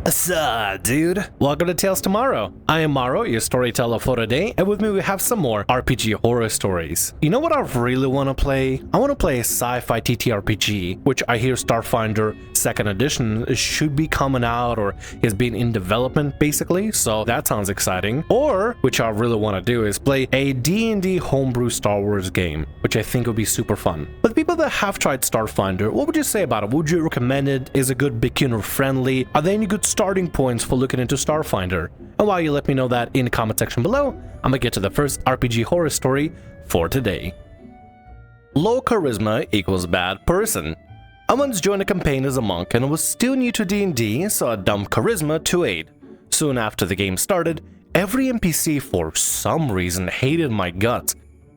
Assa, dude. Welcome to Tales Tomorrow. I am Morrow, your storyteller for today, and with me we have some more RPG horror stories. You know what I really want to play? I want to play a sci-fi TTRPG, which I hear Starfinder 2nd edition should be coming out or is being in development, basically, so that sounds exciting. Or, which I really want to do, is play a D&D homebrew Star Wars game, which I think would be super fun. But people that have tried Starfinder, what would you say about it? Would you recommend it? Is it good beginner friendly? Are there any good starting points for looking into Starfinder? And while you let me know that in the comment section below, I'm gonna get to the first RPG horror story for today. Low charisma equals bad person. I once joined a campaign as a monk and was still new to D&D, so I dumped charisma to 8. Soon after the game started, every NPC for some reason hated my guts.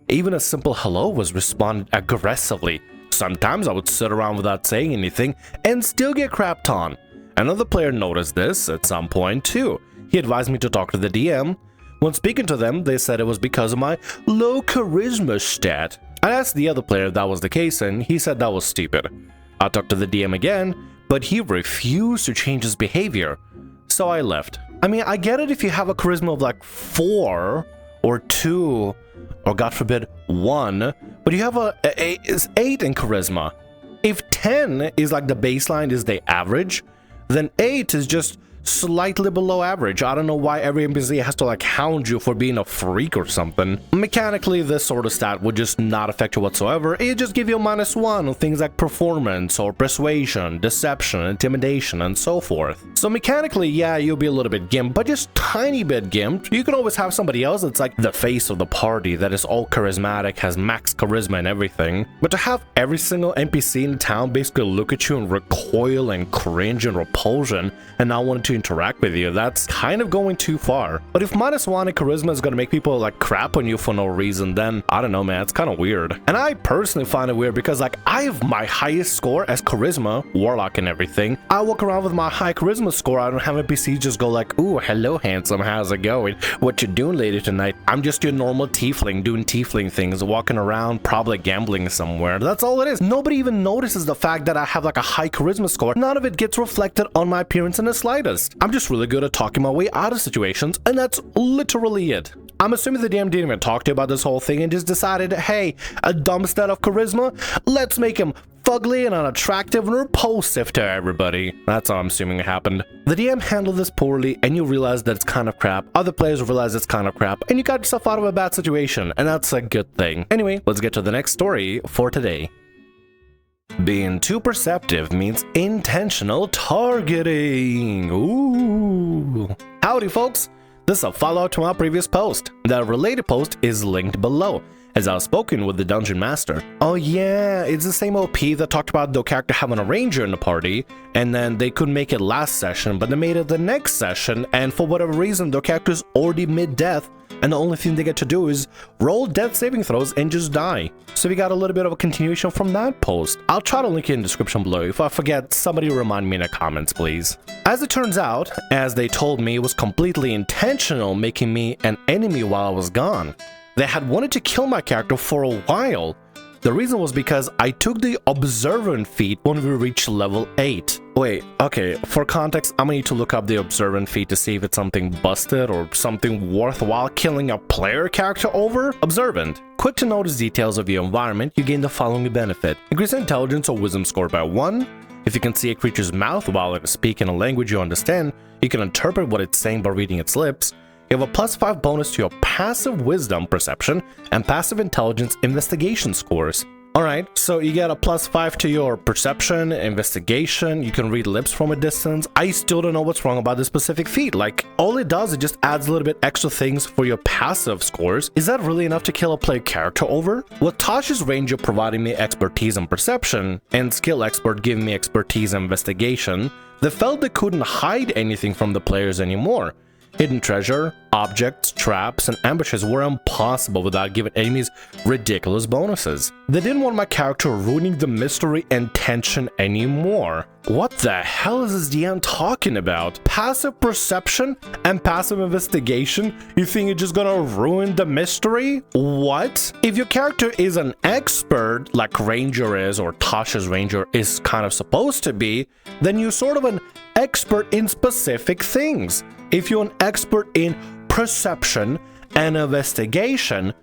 Even a simple hello was responded aggressively. Sometimes I would sit around without saying anything and still get crapped on. Another player noticed this at some point too. He advised me to talk to the DM. When speaking to them, they said it was because of my low charisma stat. I asked the other player if that was the case and he said that was stupid. I talked to the DM again, but he refused to change his behavior. So I left. I mean, I get it if you have a charisma of like 4 or 2 or God forbid 1, but you have is 8 in charisma. If 10 is like the baseline, is the average, then 8 is just slightly below average. I don't know why every NPC has to like hound you for being a freak or something. Mechanically, this sort of stat would just not affect you whatsoever. It just give you a -1 on things like performance or persuasion, deception, intimidation, and so forth. So mechanically, yeah, you'll be a little bit gimped, but just tiny bit gimped. You can always have somebody else that's like the face of the party that is all charismatic, has max charisma and everything. But to have every single NPC in town basically look at you and recoil and cringe and repulsion and not want to interact with you, that's kind of going too far. But if -1 in charisma is going to make people like crap on you for no reason, then I don't know, man, it's kind of weird. And I personally find it weird because like I have my highest score as charisma, warlock and everything. I walk around with my high charisma score. I don't have NPCs just go like, ooh, hello handsome, how's it going? What you doing later tonight? I'm just your normal tiefling doing tiefling things, walking around, probably gambling somewhere. That's all it is. Nobody even notices the fact that I have like a high charisma score. None of it gets reflected on my appearance in the slightest. I'm just really good at talking my way out of situations, and that's literally it. I'm assuming the DM didn't even talk to you about this whole thing and just decided, hey, a dumb stat of charisma, let's make him fugly and unattractive and repulsive to everybody. That's what I'm assuming happened. The DM handled this poorly, and you realize that it's kind of crap. Other players realize it's kind of crap, and you got yourself out of a bad situation, and that's a good thing. Anyway, let's get to the next story for today. Being too perceptive means intentional targeting. Ooh. Howdy, folks. This is a follow-up to my previous post. The related post is linked below, as I was spoken with the Dungeon Master. Oh yeah, it's the same OP that talked about the character having a ranger in the party, and then they couldn't make it last session, but they made it the next session, and for whatever reason, the character's already mid-death, and the only thing they get to do is roll death saving throws and just die. So we got a little bit of a continuation from that post. I'll try to link it in the description below. If I forget, somebody remind me in the comments, please. As it turns out, as they told me, it was completely intentional making me an enemy while I was gone. They had wanted to kill my character for a while. The reason was because I took the Observant feat when we reached level 8. Wait, okay, for context, I'm gonna need to look up the Observant feat to see if it's something busted or something worthwhile killing a player character over. Observant. Quick to notice details of your environment, you gain the following benefit. Increase intelligence or wisdom score by 1. If you can see a creature's mouth while it is speaking a language you understand, you can interpret what it's saying by reading its lips. You have a +5 bonus to your passive wisdom perception and passive intelligence investigation scores. Alright, so you get a +5 to your perception, investigation, you can read lips from a distance. I still don't know what's wrong about this specific feat. Like, all it does, it just adds a little bit extra things for your passive scores. Is that really enough to kill a player character over? With Tasha's ranger providing me expertise in perception, and skill expert giving me expertise in investigation, they felt they couldn't hide anything from the players anymore. Hidden treasure, objects, traps, and ambushes were impossible without giving enemies ridiculous bonuses. They didn't want my character ruining the mystery and tension anymore. What the hell is this DM talking about? Passive perception and passive investigation? You think it's just gonna ruin the mystery? What? If your character is an expert, like Ranger is, or Tasha's Ranger is kind of supposed to be, then you're sort of an expert in specific things. If you're an expert in perception and investigation,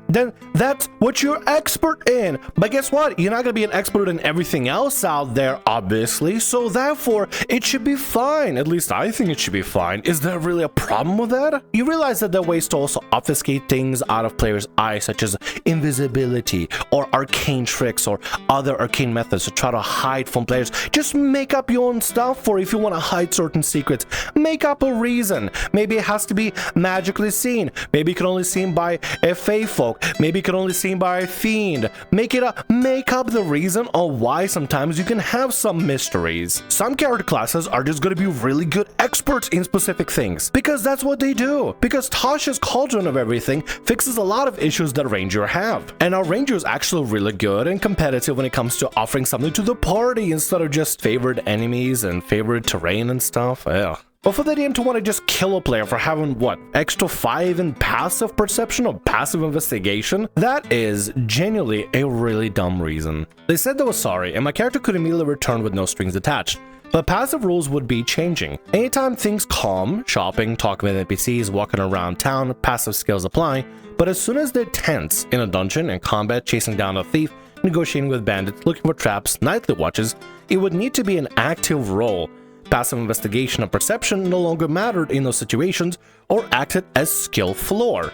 then that's what you're expert in. But guess what? You're not gonna be an expert in everything else out there, obviously, so therefore it should be fine. At least I think it should be fine. Is there really a problem with that? You realize that there are ways to also obfuscate things out of players' eyes, such as invisibility or arcane tricks or other arcane methods to try to hide from players. Just make up your own stuff, or if you want to hide certain secrets, make up a reason. Maybe it has to be magically seen. Maybe it can only be seen by a fae folk. Maybe it can only be seen by a fiend. Make up the reason of why sometimes you can have some mysteries. Some character classes are just going to be really good experts in specific things, because that's what they do. Because Tasha's Cauldron of Everything fixes a lot of issues that Ranger have. And our Ranger is actually really good and competitive when it comes to offering something to the party instead of just favored enemies and favored terrain and stuff. Ugh. But for the DM to want to just kill a player for having, what, extra 5 in passive perception or passive investigation? That is genuinely a really dumb reason. They said they were sorry, and my character could immediately return with no strings attached. But passive rules would be changing. Anytime things calm, shopping, talking with NPCs, walking around town, passive skills apply. But as soon as they're tense, in a dungeon, in combat, chasing down a thief, negotiating with bandits, looking for traps, nightly watches, it would need to be an active role. Passive investigation and perception no longer mattered in those situations or acted as skill floor.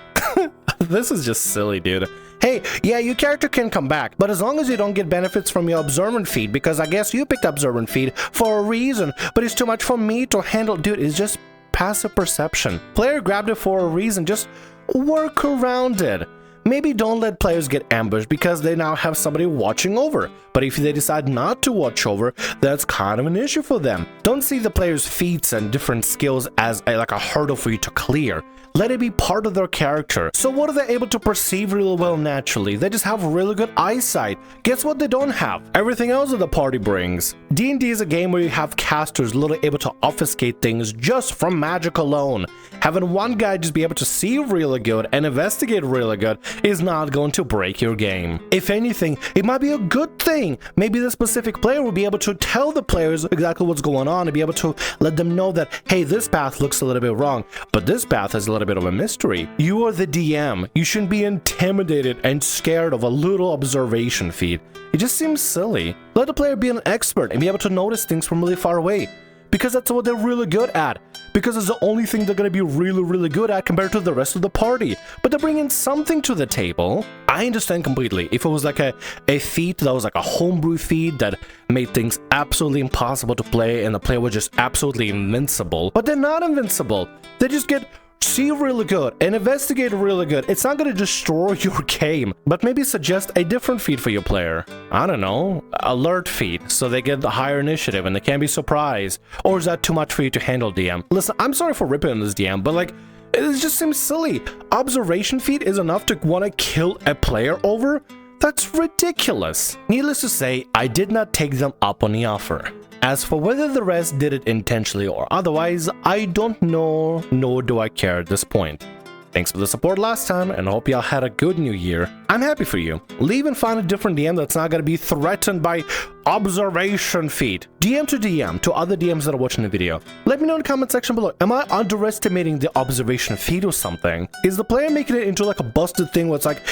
This is just silly, dude. Hey, yeah, your character can come back, but as long as you don't get benefits from your Observant feed, because I guess you picked Observant feed for a reason, but it's too much for me to handle. Dude, it's just passive perception. Player grabbed it for a reason, just work around it. Maybe don't let players get ambushed because they now have somebody watching over. But if they decide not to watch over, that's kind of an issue for them. Don't see the players' feats and different skills as like a hurdle for you to clear. Let it be part of their character. So what are they able to perceive really well naturally? They just have really good eyesight. Guess what they don't have? Everything else that the party brings. D&D is a game where you have casters literally able to obfuscate things just from magic alone. Having one guy just be able to see really good and investigate really good is not going to break your game. If anything, it might be a good thing. Maybe the specific player will be able to tell the players exactly what's going on and be able to let them know that, hey, this path looks a little bit wrong, but this path is a little bit of a mystery. You are the DM. You shouldn't be intimidated and scared of a little observation feed. It just seems silly. Let the player be an expert and be able to notice things from really far away, because that's what they're really good at. Because it's the only thing they're going to be really good at compared to the rest of the party. But they're bringing something to the table. I understand completely. If it was like a feat that was like a homebrew feat that made things absolutely impossible to play and the player was just absolutely invincible. But they're not invincible. They just get see really good and investigate really good. It's not going to destroy your game, but maybe suggest a different feat for your player. I don't know, alert feat, so they get the higher initiative and they can't be surprised. Or is that too much for you to handle, DM? Listen, I'm sorry for ripping on this DM, but like, it just seems silly. Observation feat is enough to want to kill a player over? That's ridiculous. Needless to say, I did not take them up on the offer. As for whether the rest did it intentionally or otherwise, I don't know, nor do I care at this point. Thanks for the support last time, and I hope y'all had a good new year. I'm happy for you. Leave and find a different DM that's not going to be threatened by observation feat. DM to DM to other DMs that are watching the video. Let me know in the comment section below. Am I underestimating the observation feat or something? Is the player making it into like a busted thing where it's like,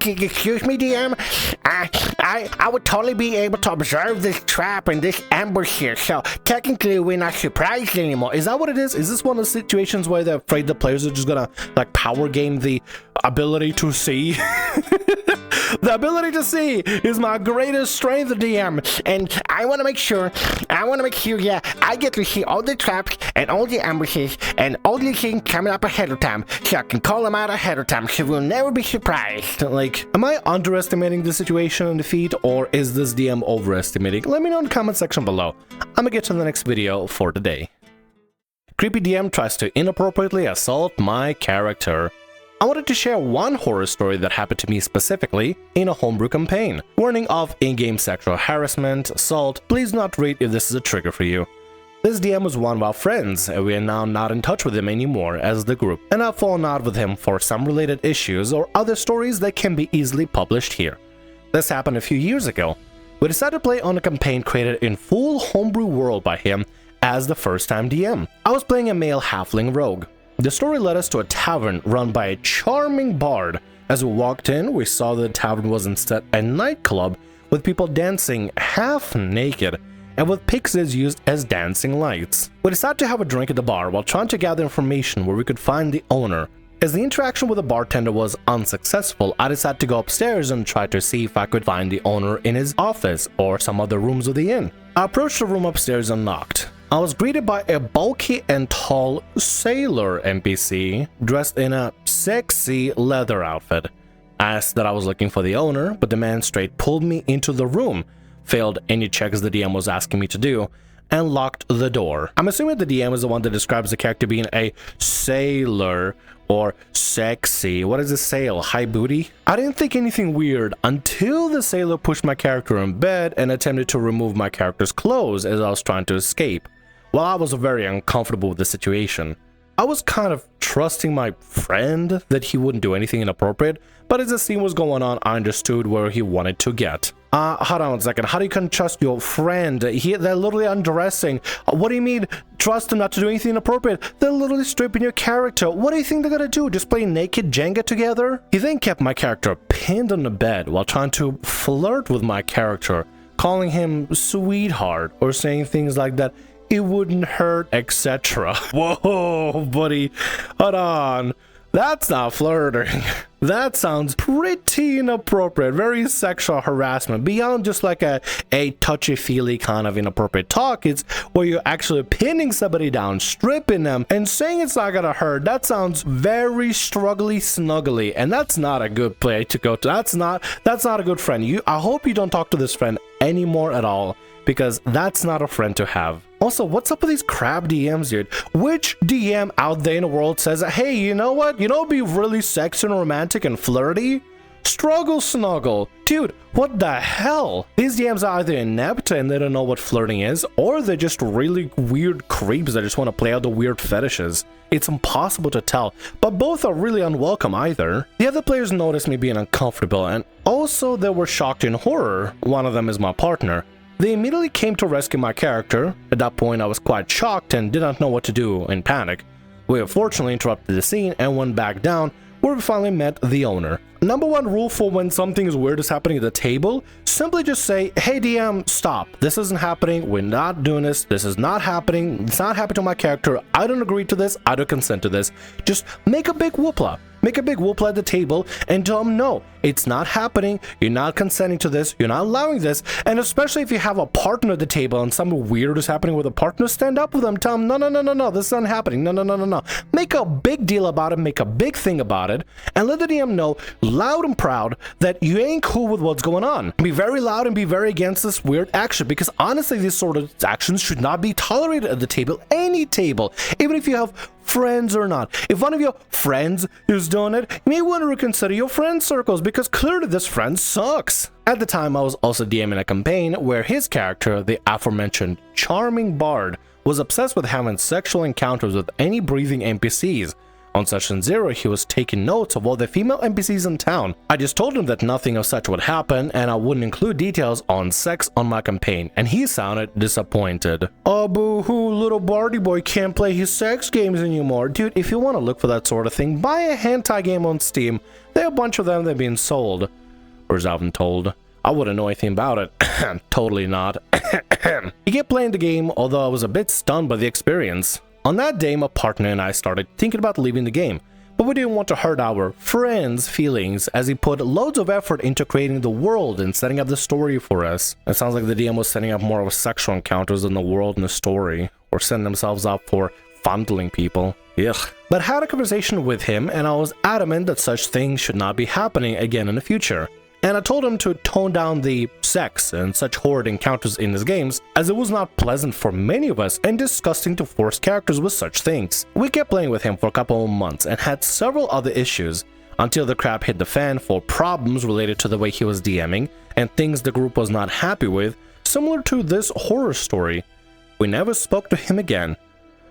excuse me, DM? I would totally be able to observe this trap and this ambush here, so technically we're not surprised anymore. Is that what it is? Is this one of the situations where they're afraid the players are just gonna like power game the ability to see? The ability to see is my greatest strength, DM, and I want to make sure, yeah, I get to see all the traps and all the ambushes and all the things coming up ahead of time, so I can call them out ahead of time, so we'll never be surprised. Like, am I underestimating the situation and the feat, or is this DM overestimating? Let me know in the comment section below. I'm gonna get to the next video for today. Creepy DM tries to inappropriately assault my character. I wanted to share one horror story that happened to me specifically in a homebrew campaign. Warning of in-game sexual harassment, assault. Please do not read if this is a trigger for you. This DM was one of our friends, and we are now not in touch with him anymore as the group, and I've fallen out with him for some related issues or other stories that can be easily published here. This happened a few years ago. We decided to play on a campaign created in full homebrew world by him as the first-time DM. I was playing a male halfling rogue. The story led us to a tavern run by a charming bard. As we walked in, we saw that the tavern was instead a nightclub with people dancing half naked and with pixies used as dancing lights. We decided to have a drink at the bar while trying to gather information where we could find the owner. As the interaction with the bartender was unsuccessful, I decided to go upstairs and try to see if I could find the owner in his office or some other rooms of the inn. I approached the room upstairs and knocked. I was greeted by a bulky and tall sailor NPC dressed in a sexy leather outfit. I asked that I was looking for the owner, but the man straight pulled me into the room, failed any checks the DM was asking me to do, and locked the door. I'm assuming the DM is the one that describes the character being a sailor or sexy. What is a sail? High booty? I didn't think anything weird until the sailor pushed my character in bed and attempted to remove my character's clothes as I was trying to escape. While I was very uncomfortable with the situation, I was kind of trusting my friend that he wouldn't do anything inappropriate, but as the scene was going on, I understood where he wanted to get. Hold on a second. How do you can trust your friend? They're literally undressing. What do you mean, trust them not to do anything inappropriate? They're literally stripping your character. What do you think they're gonna do? Just play naked Jenga together? He then kept my character pinned on the bed while trying to flirt with my character, calling him sweetheart or saying things like that. It wouldn't hurt, etc. Whoa, buddy. Hold on. That's not flirting. That sounds pretty inappropriate. Very sexual harassment. Beyond just like a touchy-feely kind of inappropriate talk, it's where you're actually pinning somebody down, stripping them, and saying it's not gonna hurt. That sounds very struggly snuggly, and that's not a good place to go to. That's not a good friend. I hope you don't talk to this friend anymore at all, because that's not a friend to have. Also, what's up with these crab DMs, dude? Which DM out there in the world says, hey, you know what? You know what'd be really sexy and romantic and flirty? Struggle snuggle. Dude, what the hell? These DMs are either inept and they don't know what flirting is, or they're just really weird creeps that just want to play out the weird fetishes. It's impossible to tell, but both are really unwelcome either. The other players noticed me being uncomfortable, and also they were shocked in horror. One of them is my partner. They immediately came to rescue my character. At that point, I was quite shocked and did not know what to do in panic. We unfortunately interrupted the scene and went back down, where we finally met the owner. Number one rule for when something is weird is happening at the table, simply just say, hey DM, stop. This isn't happening. We're not doing this. This is not happening. It's not happening to my character. I don't agree to this. I don't consent to this. Just make a big whoopla. Make a big whoopla at the table and tell them, no, it's not happening. You're not consenting to this. You're not allowing this. And especially if you have a partner at the table and something weird is happening with a partner, stand up with them. Tell them, no, this isn't happening. No. Make a big deal about it. Make a big thing about it. And let the DM know loud and proud that you ain't cool with what's going on. Be very loud and be very against this weird action, because honestly, these sort of actions should not be tolerated at the table, any table, even if you have friends or not. If one of your friends is doing it, you may want to reconsider your friend circles, because clearly this friend sucks. At the time, I was also DMing a campaign where his character, the aforementioned charming bard, was obsessed with having sexual encounters with any breathing NPCs. On session 0, he was taking notes of all the female NPCs in town. I just told him that nothing of such would happen and I wouldn't include details on sex on my campaign, and he sounded disappointed. Oh boo-hoo, little Barty boy can't play his sex games anymore. Dude, if you want to look for that sort of thing, buy a hentai game on Steam. There are a bunch of them that are being sold. Or as I've been told. I wouldn't know anything about it. Totally not. He kept playing the game, although I was a bit stunned by the experience. On that day, my partner and I started thinking about leaving the game, but we didn't want to hurt our friend's feelings as he put loads of effort into creating the world and setting up the story for us. It sounds like the DM was setting up more of sexual encounters than the world and the story, or setting themselves up for fondling people. Ugh. But I had a conversation with him and I was adamant that such things should not be happening again in the future. and I told him to tone down the sex and such horrid encounters in his games, as it was not pleasant for many of us and disgusting to force characters with such things. We kept playing with him for a couple of months and had several other issues until the crap hit the fan for problems related to the way he was DMing and things the group was not happy with, similar to this horror story. We never spoke to him again.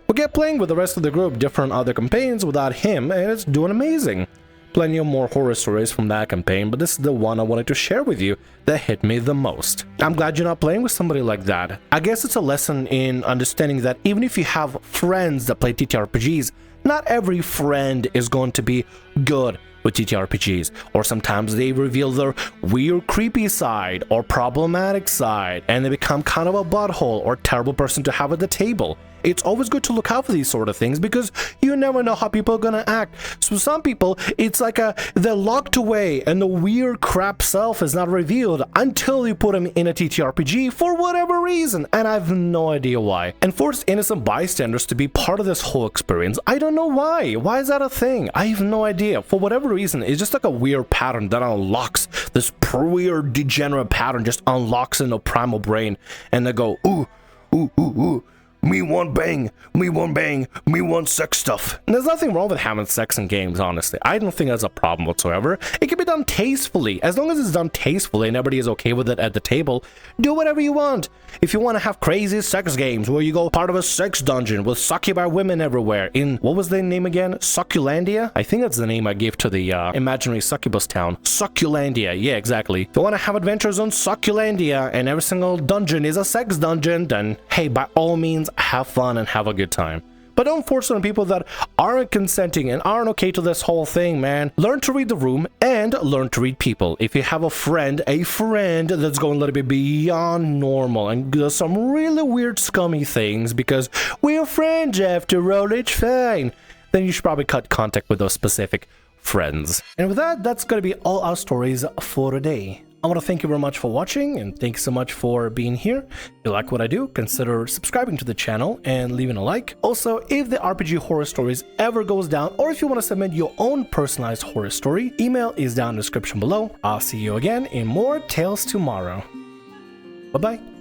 We kept playing with the rest of the group different other campaigns without him, and it's doing amazing. Plenty of more horror stories from that campaign, but this is the one I wanted to share with you that hit me the most. I'm glad you're not playing with somebody like that. I guess it's a lesson in understanding that even if you have friends that play TTRPGs, not every friend is going to be good with TTRPGs, or sometimes they reveal their weird creepy side or problematic side and they become kind of a butthole or terrible person to have at the table. It's always good to look out for these sort of things because you never know how people are gonna act. So some people, it's like they're locked away and the weird crap self is not revealed until you put them in a TTRPG for whatever reason, and I have no idea why. And force innocent bystanders to be part of this whole experience, I don't know why. Why is that a thing? I have no idea. For whatever reason, it's just like a weird pattern that unlocks. This weird degenerate pattern just unlocks in the primal brain, and they go, ooh, ooh, ooh, ooh. Me want bang, me want bang, me want sex stuff. And there's nothing wrong with having sex in games, honestly. I don't think that's a problem whatsoever. It can be done tastefully. As long as it's done tastefully and everybody is okay with it at the table, do whatever you want. If you want to have crazy sex games where you go part of a sex dungeon with succubi women everywhere in, what was the name again? Succulandia? I think that's the name I gave to the imaginary succubus town. Succulandia, yeah, exactly. If you want to have adventures on Succulandia and every single dungeon is a sex dungeon, then hey, by all means, have fun and have a good time. But don't force it on people that aren't consenting and aren't okay to this whole thing, man. Learn to read the room and learn to read people. If you have a friend that's going a little bit beyond normal and does some really weird scummy things because we're friends after all, it's fine, then you should probably cut contact with those specific friends. And with that, that's going to be all our stories for today. I want to thank you very much for watching, and thanks so much for being here. If you like what I do, consider subscribing to the channel and leaving a like. Also, if the RPG Horror Stories ever goes down, or if you want to submit your own personalized horror story, email is down in the description below. I'll see you again in more Tales Tomorrow. Bye-bye.